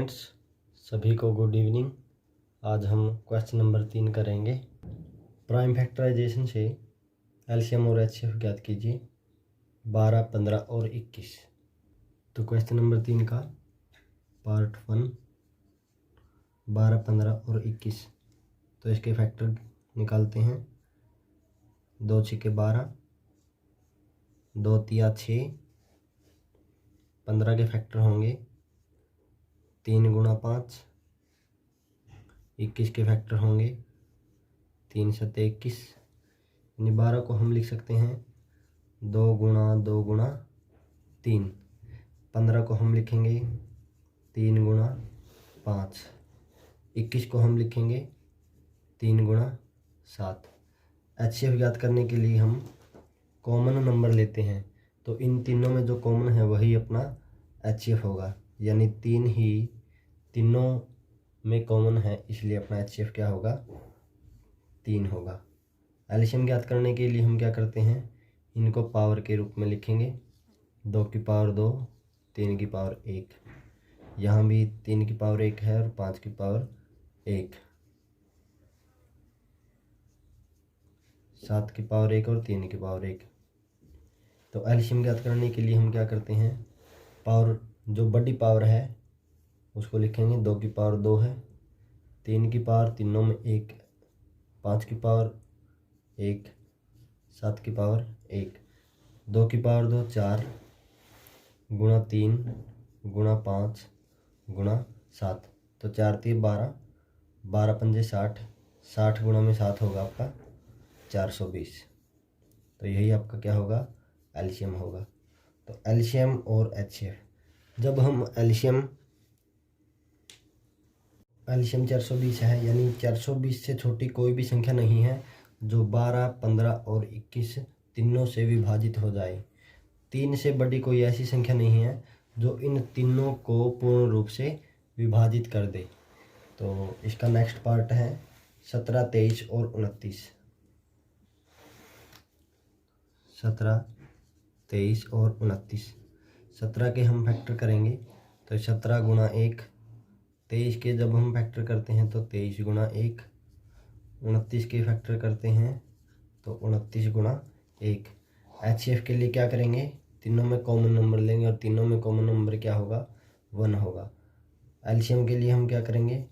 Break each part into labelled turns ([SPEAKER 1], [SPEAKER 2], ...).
[SPEAKER 1] Students, सभी को good evening. आज हम क्वेश्चन नंबर 3 करेंगे। प्राइम फैक्टराइजेशन से एलसीएम और एचसीएफ ज्ञात कीजिए 12, 15 और 21। तो क्वेश्चन नंबर 3 का पार्ट 1 12, 15 और 21। तो इसके फैक्टर निकालते हैं। 2 छिके 12, 2 तिया 6, 15 के फैक्टर होंगे 3 गुणा 5, 21 के फैक्टर होंगे 3 सत्ते 21। यानी 12 को हम लिख सकते हैं 2 गुणा 2 गुणा 3। 15 को हम लिखेंगे 3 गुणा 5। 21 को हम लिखेंगे 3 गुणा 7। एचसीएफ ज्ञात करने के लिए हम कॉमन नंबर लेते हैं, तो इन तीनों में जो कॉमन है वही अपना एचसीएफ होगा। यानी 3 ही तीनों में कॉमन है, इसलिए अपना एचसीएफ क्या होगा, 3 होगा। एलसीएम ज्ञात करने के लिए हम क्या करते हैं, इनको पावर के रूप में लिखेंगे। 2 की पावर 2, 3 की पावर 1। यहाँ भी 3 की पावर 1 है और 5 की पावर 1, 7 की पावर 1 और 3 की पावर 1। तो एलसीएम ज्ञात करने के लिए हम क्या करते हैं, पावर जो बड़ी पावर है उसको लिखेंगे। 2 की पावर 2 है, 3 की पावर तीनों में 1, 5 की पावर 1, 7 की पावर 1, 2 की पावर 2 4 गुणा 3 गुणा 5 गुणा 7। तो 4 3 12, 12 पंजे 60, 60 गुणा में 7 होगा आपका 420। तो यही आपका क्या होगा, एलसीएम होगा। तो एलसीएम और एचसीएफ, जब हम एलसीएम 420 है, यानी 420 से छोटी कोई भी संख्या नहीं है जो 12, 15 और 21 तीनों से विभाजित हो जाए। 3 से बड़ी कोई ऐसी संख्या नहीं है जो इन तीनों को पूर्ण रूप से विभाजित कर दे। तो इसका नेक्स्ट पार्ट है 17, 23 और 29। 17, 23 और 29। 17 के हम फैक्टर करेंगे तो 17 गुणा 1। 23 के जब हम फैक्टर करते हैं तो 23 गुणा 1। 29 के फैक्टर करते हैं तो 29 गुणा 1। एचसीएफ के लिए क्या करेंगे, तीनों में कॉमन नंबर लेंगे और तीनों में कॉमन नंबर क्या होगा, 1 होगा। एलसीएम के लिए हम क्या करेंगे,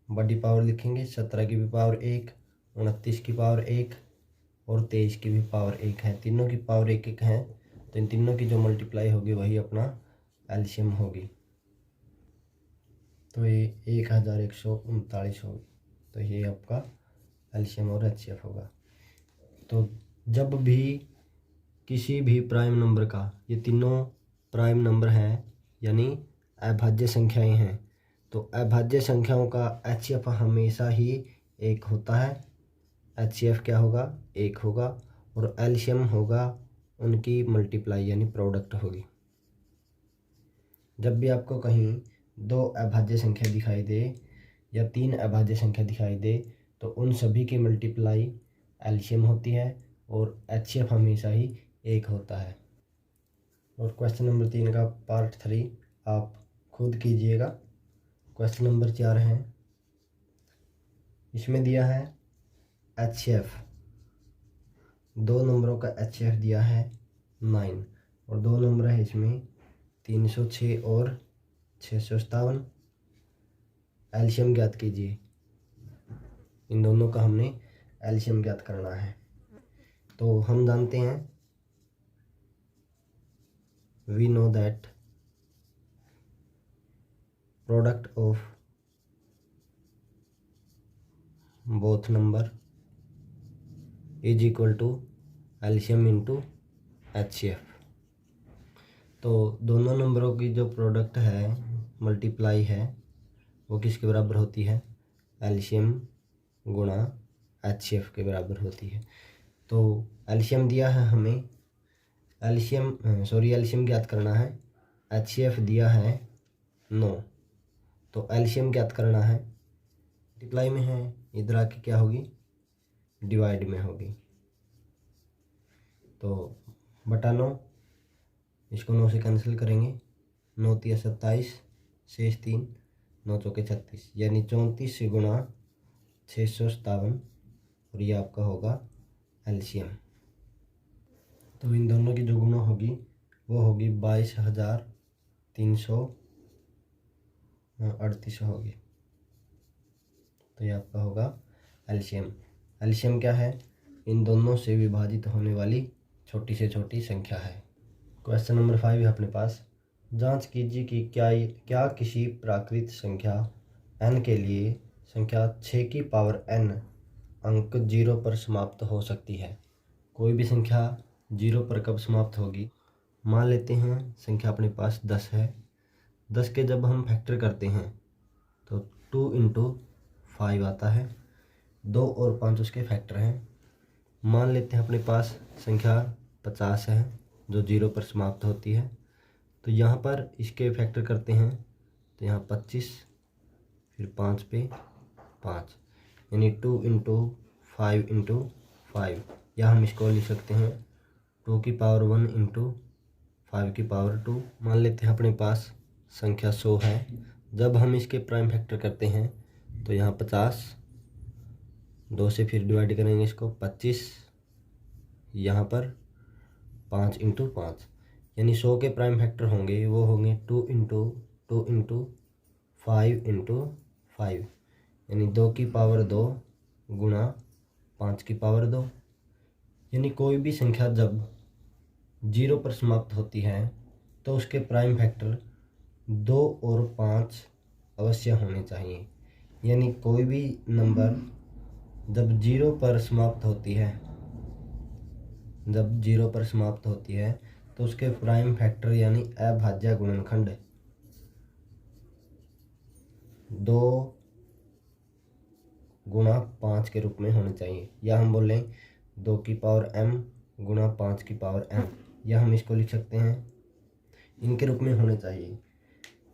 [SPEAKER 1] बड़ी पावर लिखेंगे। 17 की भी पावर 1, 29 की पावर 1 और 23 की भी पावर 1 है। तीनों की पावर 1 1 है, तो इन तीनों की जो मल्टीप्लाई होगी वही अपना एलसीएम होगी। तो ये 1139 होगी। तो ये आपका एलसीएम और एचसीएफ होगा। तो जब भी किसी भी प्राइम नंबर का, ये तीनों प्राइम नंबर हैं यानी अभाज्य संख्याएं हैं, तो अभाज्य संख्याओं का एचसीएफ हमेशा ही 1 होता है। एचसीएफ क्या होगा, 1 होगा। और एलसीएम होगा उनकी मल्टीप्लाई यानी प्रोडक्ट होगी। जब भी आपको कहीं 2 अभाज्य संख्या दिखाई दे या 3 अभाज्य संख्या दिखाई दे, तो उन सभी की मल्टीप्लाई एलसीएम होती है और एचसीएफ हमेशा ही 1 होता है। और क्वेश्चन नंबर 3 का पार्ट 3 आप खुद कीजिएगा। क्वेश्चन नंबर 4 है, इसमें दिया है एचसीएफ, 2 नंबरों का एचसीएफ दिया है 9 और 2 नंबर है इसमें 306 और 657। एलसीएम ज्ञात कीजिए। इन दोनों का हमने एलसीएम ज्ञात करना है। तो हम जानते हैं, we know that product of both number is equal to LCM into HCF. तो दोनों नंबरों की जो प्रोडक्ट है, मल्टीप्लाई है, वो किसके बराबर होती है, एलसीएम गुणा एचसीएफ के बराबर होती है। तो एलसीएम दिया है हमें, एलसीएम ज्ञात करना है। एचसीएफ दिया है 9, तो एलसीएम ज्ञात करना है। मल्टीप्लाई में है, इधर आके क्या होगी, डिवाइड में होगी। तो बटा 9, इसको 9 से कैंसिल करेंगे। 9 तिया 27, शेष 3, 9 चौके 36, यानी 34 से गुणा 657, और ये आपका होगा एलसीएम। तो इन दोनों की जो गुणा होगी वो होगी 22,338 होगी। तो ये आपका होगा एलसीएम। एलसीएम क्या है? इन दोनों से विभाजित होने वाली छोटी से छोटी संख्या है। क्वेश्चन नंबर 5 है अपने पास। जांच कीजिए कि क्या किसी प्राकृत संख्या n के लिए संख्या 6 की पावर n अंक 0 पर समाप्त हो सकती है। कोई भी संख्या 0 पर कब समाप्त होगी? मान लेते हैं संख्या अपने पास 10 है। 10 के जब हम फैक्टर करते हैं तो 2 × 5 आता है। 2 और 5 उसके फैक्टर हैं। मान लेते हैं अपने पास संख्या 50 है जो 0 पर समाप्त होती है। तो यहाँ पर इसके फैक्टर करते हैं तो यहाँ 25, फिर 5 पे 5, यानी 2 × 5 × 5, या हम इसको लिख सकते हैं 2 की पावर 1 × 5 की पावर 2। मान लेते हैं अपने पास संख्या 100 है। जब हम इसके प्राइम फैक्टर करते हैं तो यहाँ 50, 2 से फिर डिवाइड करेंगे इसको 25, यहाँ पर 5 × 5, यानी 100 के प्राइम फैक्टर होंगे वो होंगे 2 × 2 × 5 × 5, यानी 2 की पावर 2 गुणा 5 की पावर 2। यानी कोई भी संख्या जब 0 पर समाप्त होती है तो उसके प्राइम फैक्टर 2 और 5 अवश्य होने चाहिए। यानी कोई भी नंबर जब 0 पर समाप्त होती है, जब 0 पर समाप्त होती है तो उसके प्राइम फैक्टर यानी अभाज्य गुणनखंड 2 गुणा 5 के रूप में होने चाहिए, या हम बोलें 2 की पावर m गुणा 5 की पावर m, या हम इसको लिख सकते हैं इनके रूप में होने चाहिए।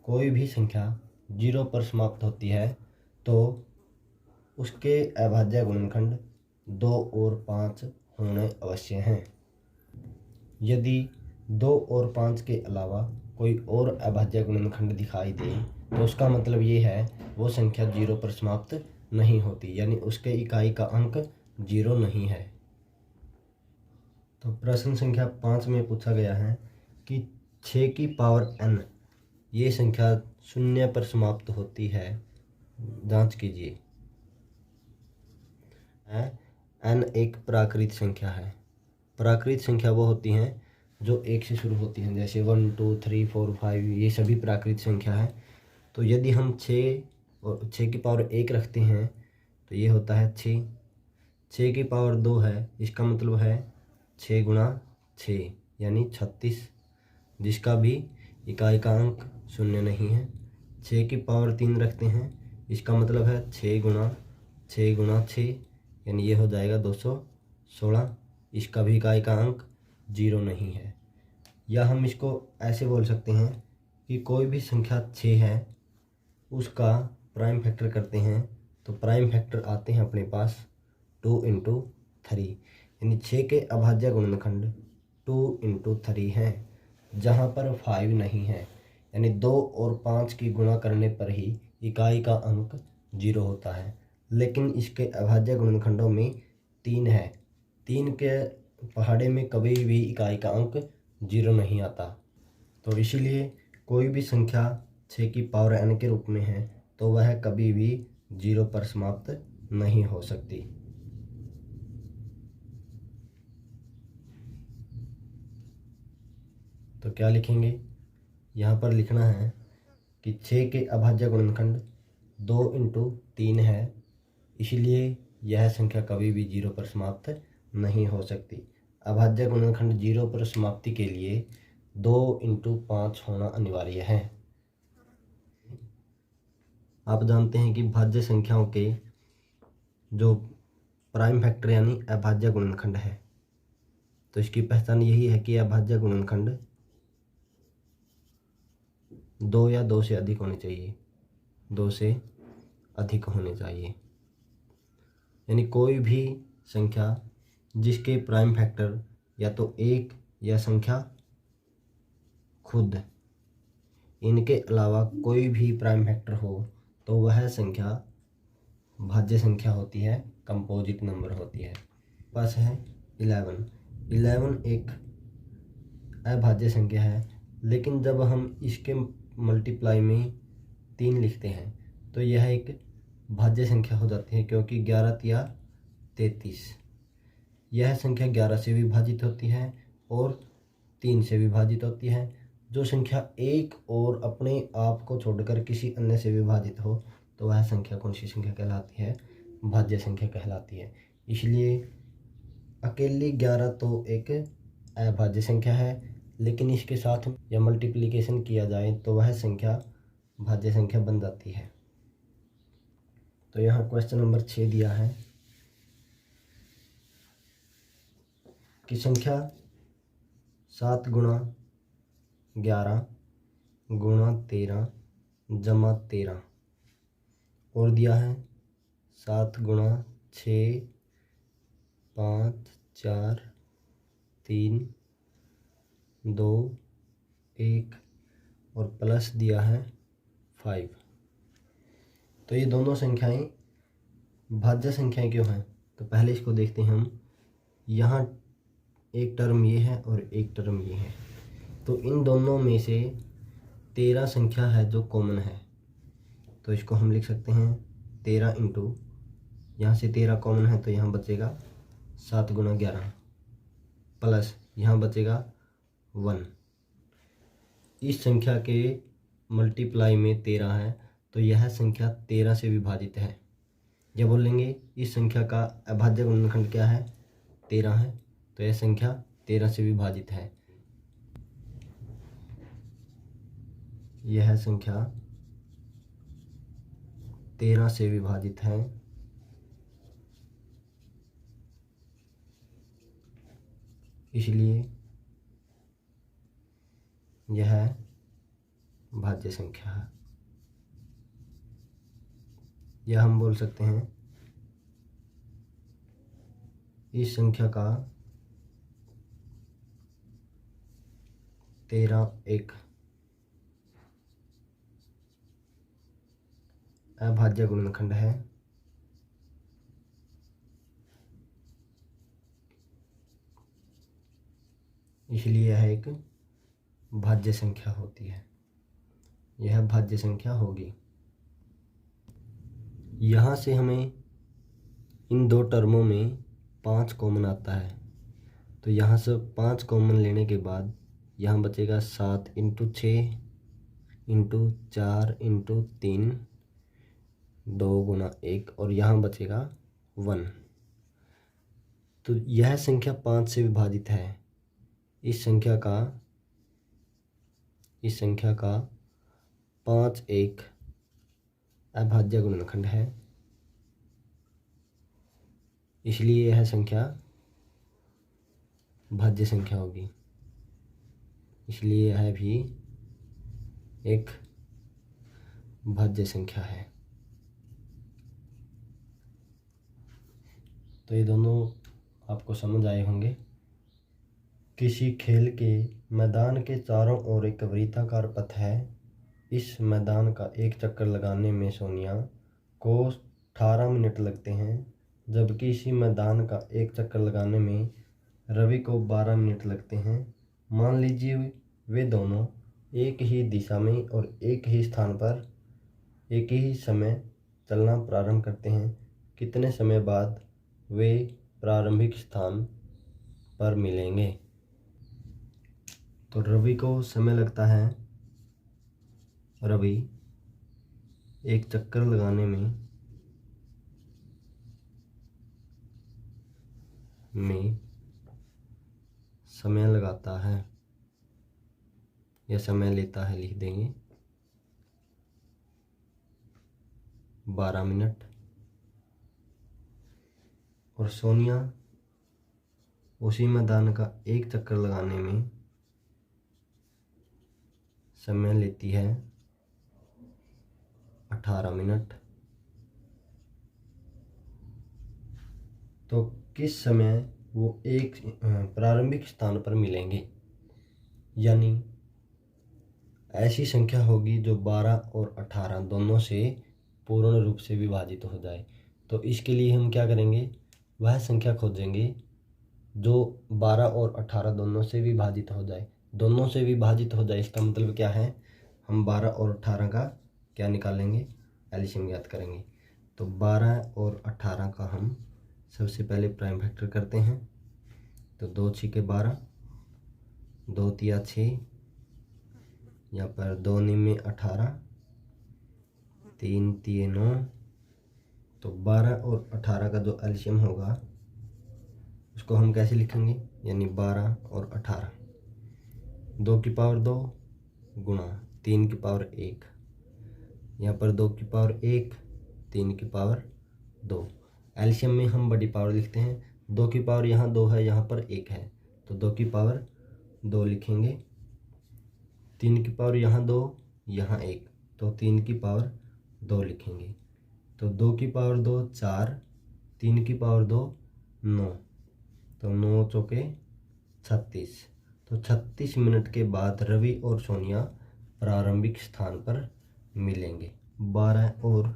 [SPEAKER 1] कोई भी संख्या 0 पर समाप्त होती है तो उसके अभाज्य गुणनखंड 2 और 5 होने अवश्य हैं। यदि 2 और 5 के अलावा कोई और अभाज्य गुणनखंड दिखाई दे तो उसका मतलब ये है वो संख्या 0 पर समाप्त नहीं होती, यानी उसके इकाई का अंक 0 नहीं है। तो प्रश्न संख्या 5 में पूछा गया है कि 6 की पावर n ये संख्या 0 पर समाप्त होती है। जांच कीजिए। n एक प्राकृत संख्या है। प्राकृत संख्या वो होती हैं जो 1 से शुरू होती हैं, जैसे 1 2 3 4 5, ये सभी प्राकृत संख्या है। तो यदि हम 6 और 6 की पावर 1 रखते हैं तो ये होता है 6। 6 की पावर 2 है, इसका मतलब है 6 गुणा 6 यानी 36, जिसका भी इकाई का अंक 0 नहीं है। 6 की पावर 3 रखते हैं, इसका मतलब है 6 गुणा 6 यानी ये हो जाएगा 216, इसका भी इकाई का अंक 0 नहीं है। या हम इसको ऐसे बोल सकते हैं कि कोई भी संख्या 6 है उसका प्राइम फैक्टर करते हैं तो प्राइम फैक्टर आते हैं अपने पास 2 × 3, यानी 6 के अभाज्य गुणनखंड 2 × 3 हैं, जहाँ पर 5 नहीं है। यानी 2 और 5 की गुणा करने पर ही इकाई का अंक 0 होता है, लेकिन इसके अभाज्य गुणनखंडों में 3 है। 3 के पहाड़े में कभी भी इकाई का अंक 0 नहीं आता। तो इसीलिए कोई भी संख्या 6 की पावर n के रूप में है तो वह कभी भी 0 पर समाप्त नहीं हो सकती। तो क्या लिखेंगे? यहाँ पर लिखना है कि 6 के अभाज्य गुणनखंड 2 × 3 है, इसलिए यह संख्या कभी भी 0 पर समाप्त नहीं हो सकती। अभाज्य गुणनखंड 0 पर समाप्ति के लिए 2 × 5 होना अनिवार्य है। आप जानते हैं कि भाज्य संख्याओं के जो प्राइम फैक्टर यानी अभाज्य गुणनखंड है, तो इसकी पहचान यही है कि अभाज्य गुणनखंड 2 या 2 से अधिक होने चाहिए, 2 से अधिक होने चाहिए। यानी कोई भी संख्या जिसके प्राइम फैक्टर या तो 1 या संख्या खुद, इनके अलावा कोई भी प्राइम फैक्टर हो तो वह संख्या भाज्य संख्या होती है, कंपोजिट नंबर होती है। पास है 11। 11 एक अभाज्य संख्या है, लेकिन जब हम इसके मल्टीप्लाई में 3 लिखते हैं तो यह एक भाज्य संख्या हो जाती है, क्योंकि 11 तिया 33। यह संख्या 11 से विभाजित होती है और 3 से विभाजित होती है। जो संख्या एक और अपने आप को छोड़कर किसी अन्य से विभाजित हो तो वह संख्या कौन सी संख्या कहलाती है? भाज्य संख्या कहलाती है। इसलिए अकेली 11 तो एक अभाज्य संख्या है, लेकिन इसके साथ या मल्टीप्लिकेशन किया जाए तो वह संख्या भाज्य संख्या बन जाती है। तो यहाँ क्वेश्चन नंबर 6 दिया है कि संख्या 7 गुणा 11 गुणा 13 जमा 13, और दिया है 7 गुणा 6 5 4 3 2 1 और प्लस दिया है 5। तो ये दोनों संख्याएं भाज्य संख्याएं क्यों हैं? तो पहले इसको देखते हैं हम। यहाँ एक टर्म ये है और एक टर्म ये है, तो इन दोनों में से 13 संख्या है जो कॉमन है, तो इसको हम लिख सकते हैं 13 इंटू, यहाँ से 13 कॉमन है तो यहाँ बचेगा 7 गुणा 11 प्लस यहाँ बचेगा 1। इस संख्या के मल्टीप्लाई में 13 है तो यह संख्या 13 से विभाजित है। जब बोलेंगे इस संख्या का अभाज्य गुणनखंड क्या है? 13 है, तो यह संख्या 13 से विभाजित है। यह संख्या 13 से विभाजित है, इसलिए यह भाज्य संख्या है। यह हम बोल सकते हैं इस संख्या का 13 एक अभाज्य गुणनखंड है, इसलिए यह एक भाज्य संख्या होती है। यह भाज्य संख्या होगी। यहाँ से हमें इन दो टर्मों में 5 कॉमन आता है, तो यहाँ से 5 कॉमन लेने के बाद यहाँ बचेगा 7 इंटू 6 इंटू 4 इंटू 3 2 गुणा 1 और यहाँ बचेगा 1। तो यह संख्या 5 से विभाजित है। इस संख्या का 5 एक अभाज्य गुणनखंड है, इसलिए यह संख्या भाज्य संख्या होगी, इसलिए यह भी एक भाज्य संख्या है। तो ये दोनों आपको समझ आए होंगे। किसी खेल के मैदान के चारों ओर एक वृत्ताकार पथ है। इस मैदान का एक चक्कर लगाने में सोनिया को 18 मिनट लगते हैं, जबकि इसी मैदान का एक चक्कर लगाने में रवि को 12 मिनट लगते हैं। मान लीजिए वे दोनों एक ही दिशा में और एक ही स्थान पर एक ही समय चलना प्रारंभ करते हैं। कितने समय बाद वे प्रारंभिक स्थान पर मिलेंगे? तो रवि को समय लगता है, रवि एक चक्कर लगाने में समय लगाता है या समय लेता है, लिख देंगे 12 मिनट। और सोनिया उसी मैदान का एक चक्कर लगाने में समय लेती है 18 मिनट। तो किस समय वो एक प्रारंभिक स्थान पर मिलेंगे? यानी ऐसी संख्या होगी जो 12 और 18 दोनों से पूर्ण रूप से विभाजित हो जाए। तो इसके लिए हम क्या करेंगे, वह संख्या खोजेंगे जो 12 और 18 दोनों से विभाजित हो जाए। दोनों से विभाजित हो जाए इसका मतलब क्या है, हम 12 और 18 का क्या निकालेंगे, एलसीएम ज्ञात करेंगे। तो 12 और 18 का हम सबसे पहले प्राइम फैक्टर करते हैं। तो 2 छीके 12, 2 तिया 6, यहाँ पर 2 निमे 18, 3 तिये 9। तो 12 और 18 का जो एलसीएम होगा उसको हम कैसे लिखेंगे, यानी 12 और 18, 2 की पावर 2 गुणा 3 की पावर 1, यहाँ पर 2 की पावर 1, 3 की पावर 2। एलसीएम में हम बड़ी पावर लिखते हैं। 2 की पावर यहाँ 2 है, यहाँ पर 1 है, तो 2 की पावर 2 लिखेंगे। 3 की पावर यहाँ 2, यहाँ 1, तो 3 की पावर 2 लिखेंगे। तो 2 की पावर 2 4, 3 की पावर 2 9, तो 9 चौके 36। तो 36 मिनट के बाद रवि और सोनिया प्रारंभिक स्थान पर मिलेंगे। 12 और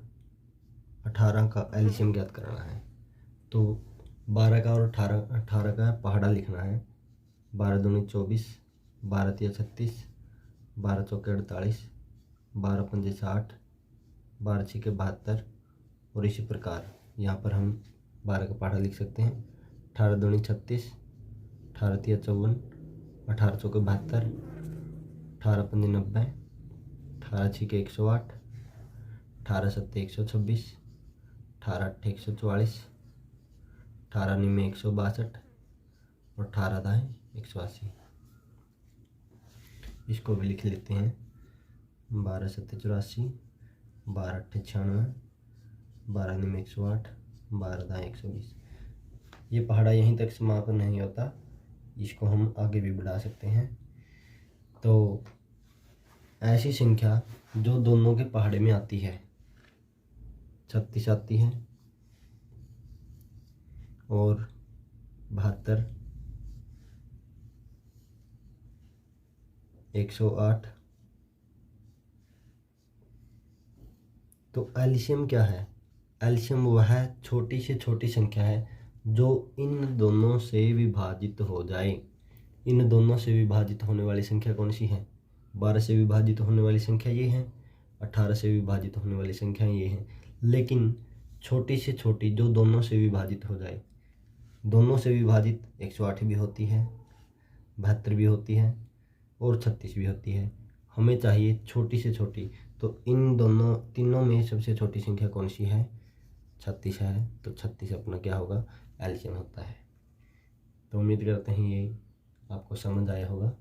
[SPEAKER 1] 18 का एलसीएम ज्ञात करना है। तो 12 का और 18 का पहाड़ा लिखना है। 12 दूनी 24, 12 तिया 36, 12 चौके 48, 12 पंजे 60, 12 छिके 72, और इसी प्रकार यहाँ पर हम 12 का पहाड़ा लिख सकते हैं। 18 दूनी 36, 18 तिया 54, 18 चौके 72, 18 पंजे 90, 18 छिके 108, 18 सत्ते 126, 18 अट्ठे 144, 18 निमे 162, और 18 दाएँ 180। इसको भी लिख लेते हैं। 12 सत्ते 84, 12 अट्ठे 96, 12 निमे 108, 12 दाएँ 120। ये पहाड़ा यहीं तक समाप्त नहीं होता, इसको हम आगे भी बढ़ा सकते हैं। तो ऐसी संख्या जो दोनों के पहाड़े में आती है, 36 आती है और 72, 108। तो एलसीएम क्या है, एलसीएम वह छोटी से छोटी संख्या है जो इन दोनों से विभाजित हो जाए। इन दोनों से विभाजित होने वाली संख्या कौन सी है, 12 से विभाजित होने वाली संख्या ये है, 18 से विभाजित होने वाली संख्या ये है। लेकिन छोटी से छोटी जो दोनों से विभाजित हो जाए, दोनों से विभाजित 108 भी होती है, 72 भी होती है और 36 भी होती है। हमें चाहिए छोटी से छोटी, तो इन दोनों तीनों में सबसे छोटी संख्या कौन सी है, 36 है। तो 36 अपना क्या होगा, एलसीएम होता है। तो उम्मीद करते हैं ये आपको समझ आया होगा।